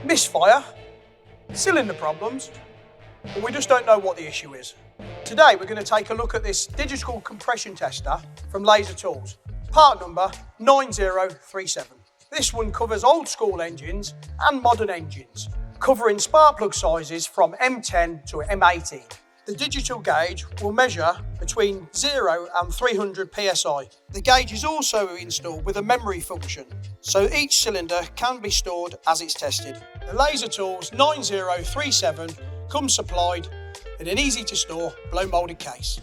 Misfire, cylinder problems, but we just don't know what the issue is. Today we're going to take a look at this digital compression tester from Laser Tools, part number 9037. This one covers old school engines and modern engines, covering spark plug sizes from M10 to M18. The digital gauge will measure between 0 and 300 psi. The gauge is also installed with a memory function, so each cylinder can be stored as it's tested. The Laser Tools 9037 comes supplied in an easy to store blow molded case.